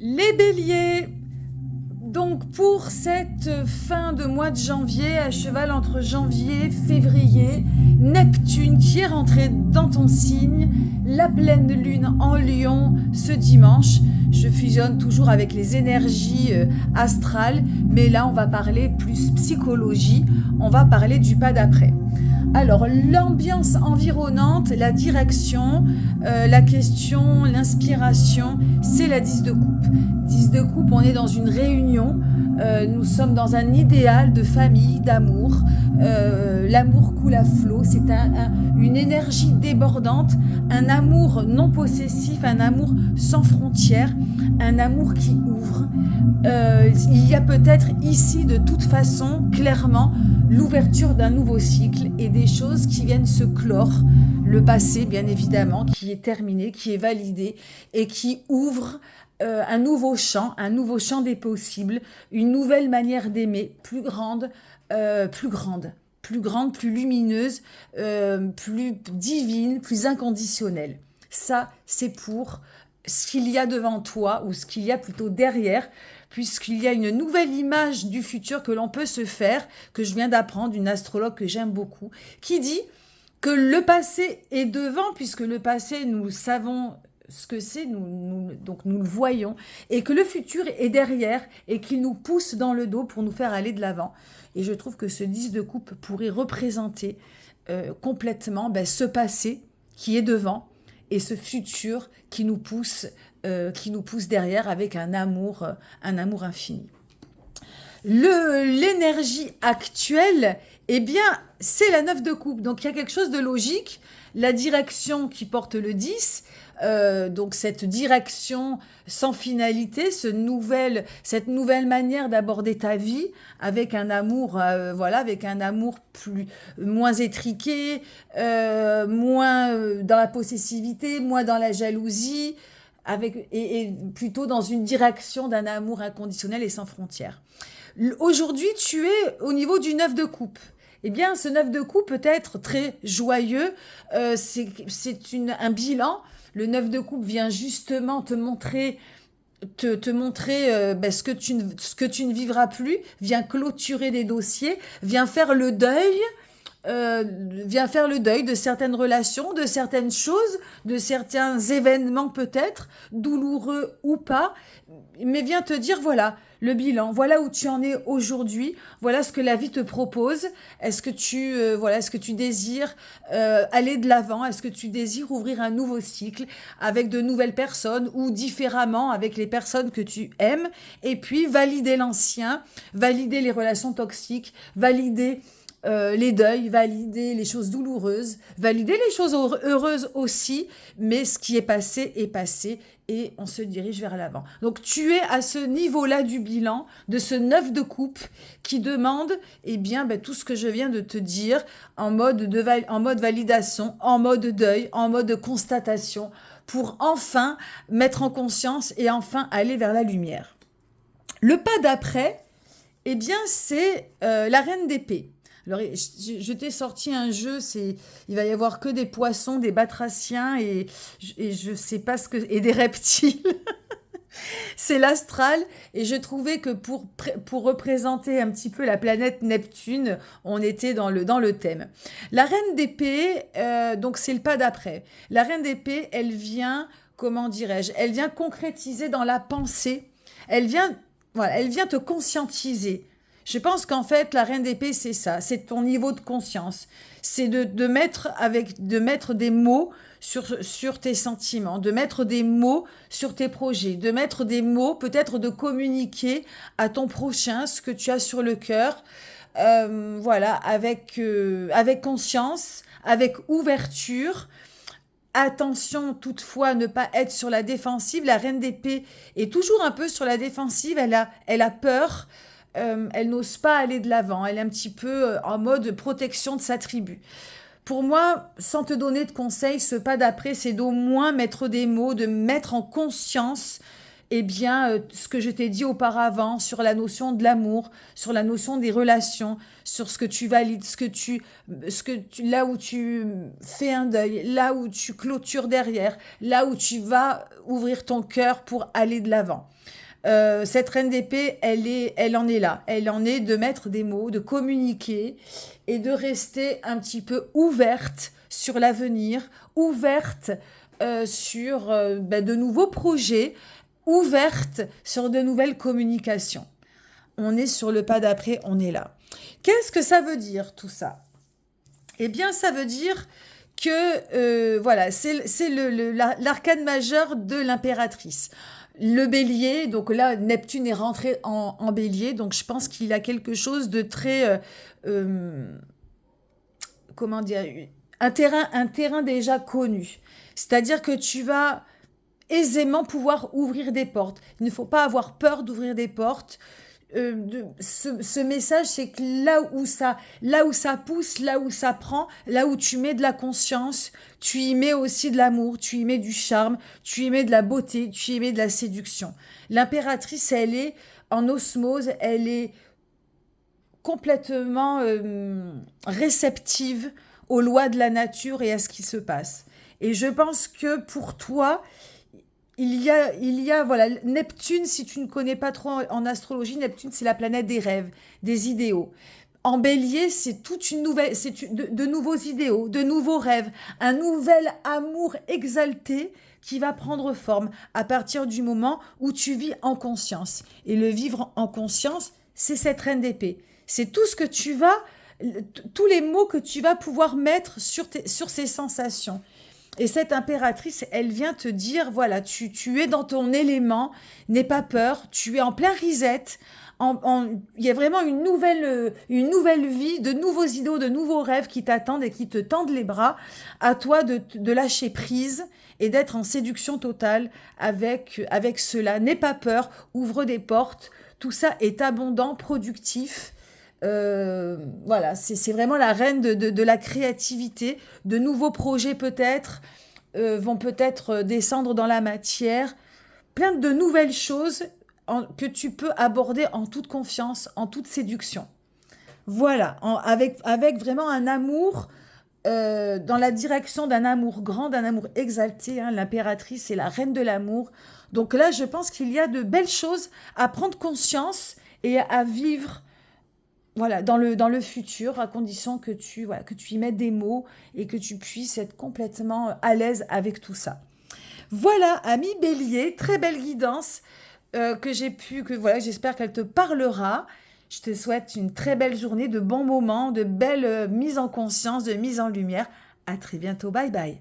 Les béliers, donc pour cette fin de mois de janvier, à cheval entre janvier et février, Neptune qui est rentré dans ton signe, la pleine lune en Lion ce dimanche. Je fusionne toujours avec les énergies astrales, mais là on va parler plus psychologie, on va parler du pas d'après. Alors, l'ambiance environnante, la direction, la question, l'inspiration, c'est la 10 de coupe. 10 de coupe, on est dans une réunion, nous sommes dans un idéal de famille, d'amour. L'amour coule à flot, c'est une énergie débordante, un amour non possessif, un amour sans frontières, un amour qui ouvre. Il y a peut-être ici, de toute façon, clairement, l'ouverture d'un nouveau cycle et des choses qui viennent se clore. Le passé, bien évidemment, qui est terminé, qui est validé et qui ouvre un nouveau champ des possibles, une nouvelle manière d'aimer, plus grande, plus lumineuse, plus divine, plus inconditionnelle. Ça, c'est pour ce qu'il y a devant toi, ou ce qu'il y a plutôt derrière, puisqu'il y a une nouvelle image du futur que l'on peut se faire, que je viens d'apprendre d'une astrologue que j'aime beaucoup, qui dit que le passé est devant, puisque le passé, nous savons ce que c'est, donc nous le voyons, et que le futur est derrière, et qu'il nous pousse dans le dos pour nous faire aller de l'avant. Et je trouve que ce 10 de coupe pourrait représenter complètement ce passé qui est devant, et ce futur qui nous pousse derrière avec un amour infini. L'énergie actuelle, eh bien, c'est la 9 de coupe. Donc, il y a quelque chose de logique. La direction qui porte le 10, donc cette direction sans finalité, cette nouvelle manière d'aborder ta vie avec un amour, avec un amour moins étriqué, moins dans la possessivité, moins dans la jalousie, et plutôt dans une direction d'un amour inconditionnel et sans frontières. Aujourd'hui, tu es au niveau du 9 de coupe. Eh bien, ce 9 de coupe peut être très joyeux. C'est un bilan. Le 9 de coupe vient justement te montrer ce que tu ne vivras plus, vient clôturer des dossiers, vient faire le deuil de certaines relations, de certaines choses, de certains événements peut-être, douloureux ou pas, mais vient te dire voilà le bilan, voilà où tu en es aujourd'hui, voilà ce que la vie te propose. Est-ce que tu désires aller de l'avant? Est-ce que tu désires ouvrir un nouveau cycle avec de nouvelles personnes ou différemment avec les personnes que tu aimes? Et puis valider l'ancien, valider les relations toxiques, valider les deuils, valider les choses douloureuses, valider les choses heureuses aussi, mais ce qui est passé et on se dirige vers l'avant. Donc tu es à ce niveau-là du bilan, de ce 9 de coupe qui demande tout ce que je viens de te dire en mode validation, en mode deuil, en mode constatation, pour enfin mettre en conscience et enfin aller vers la lumière. Le pas d'après, c'est la reine d'épée. Alors, je t'ai sorti un jeu, il va y avoir que des poissons, des batraciens et je sais pas et des reptiles. C'est l'astral et je trouvais que pour représenter un petit peu la planète Neptune, on était dans le thème. La reine d'épée, donc c'est le pas d'après. La reine d'épée, elle vient concrétiser dans la pensée. Elle vient te conscientiser. Je pense qu'en fait, la reine d'épée, c'est ça, c'est ton niveau de conscience. C'est de mettre des mots sur tes sentiments, de mettre des mots sur tes projets, de mettre des mots, peut-être de communiquer à ton prochain ce que tu as sur le cœur, avec conscience, avec ouverture. Attention toutefois à ne pas être sur la défensive. La reine d'épée est toujours un peu sur la défensive, elle a peur. Elle n'ose pas aller de l'avant, elle est un petit peu en mode protection de sa tribu. Pour moi, sans te donner de conseils, ce pas d'après, c'est d'au moins mettre des mots, de mettre en conscience eh bien, ce que je t'ai dit auparavant sur la notion de l'amour, sur la notion des relations, sur ce que tu valides, là où tu fais un deuil, là où tu clôtures derrière, là où tu vas ouvrir ton cœur pour aller de l'avant. Cette reine d'épée, elle en est là. Elle en est de mettre des mots, de communiquer et de rester un petit peu ouverte sur l'avenir, ouverte sur de nouveaux projets, ouverte sur de nouvelles communications. On est sur le pas d'après, on est là. Qu'est-ce que ça veut dire tout ça? Eh bien, ça veut dire que voilà, c'est l'arcane majeur de l'impératrice. Le bélier, donc là, Neptune est rentré en bélier, donc je pense qu'il a quelque chose de très, comment dire, un terrain déjà connu. C'est-à-dire que tu vas aisément pouvoir ouvrir des portes. Il ne faut pas avoir peur d'ouvrir des portes. Ce message, c'est que là où ça pousse, là où ça prend, là où tu mets de la conscience, tu y mets aussi de l'amour, tu y mets du charme, tu y mets de la beauté, tu y mets de la séduction. L'impératrice, elle est en osmose, elle est complètement réceptive aux lois de la nature et à ce qui se passe. Et je pense que pour toi, il y a, voilà, Neptune, si tu ne connais pas trop en astrologie, Neptune, c'est la planète des rêves, des idéaux. En bélier, c'est toute une nouvelle, de nouveaux idéaux, de nouveaux rêves, un nouvel amour exalté qui va prendre forme à partir du moment où tu vis en conscience. Et le vivre en conscience, c'est cette reine d'épée. C'est tout ce que tu vas, tous les mots que tu vas pouvoir mettre sur ces sensations. Et cette impératrice, elle vient te dire, voilà, tu es dans ton élément, n'aie pas peur, tu es en plein reset, il y a vraiment une nouvelle vie, de nouveaux idéaux, de nouveaux rêves qui t'attendent et qui te tendent les bras. À toi de lâcher prise et d'être en séduction totale avec cela. N'aie pas peur, ouvre des portes, tout ça est abondant, productif. Voilà, c'est vraiment la reine de la créativité. De nouveaux projets peut-être vont peut-être descendre dans la matière. Plein de nouvelles choses que tu peux aborder en toute confiance, en toute séduction. Voilà, avec vraiment un amour dans la direction d'un amour grand, d'un amour exalté. Hein. L'impératrice est la reine de l'amour. Donc là, je pense qu'il y a de belles choses à prendre conscience et à vivre voilà, dans le futur, à condition que tu y mettes des mots et que tu puisses être complètement à l'aise avec tout ça. Voilà, ami Bélier, très belle guidance voilà, j'espère qu'elle te parlera. Je te souhaite une très belle journée, de bons moments, de belles mises en conscience, de mises en lumière. À très bientôt, bye bye.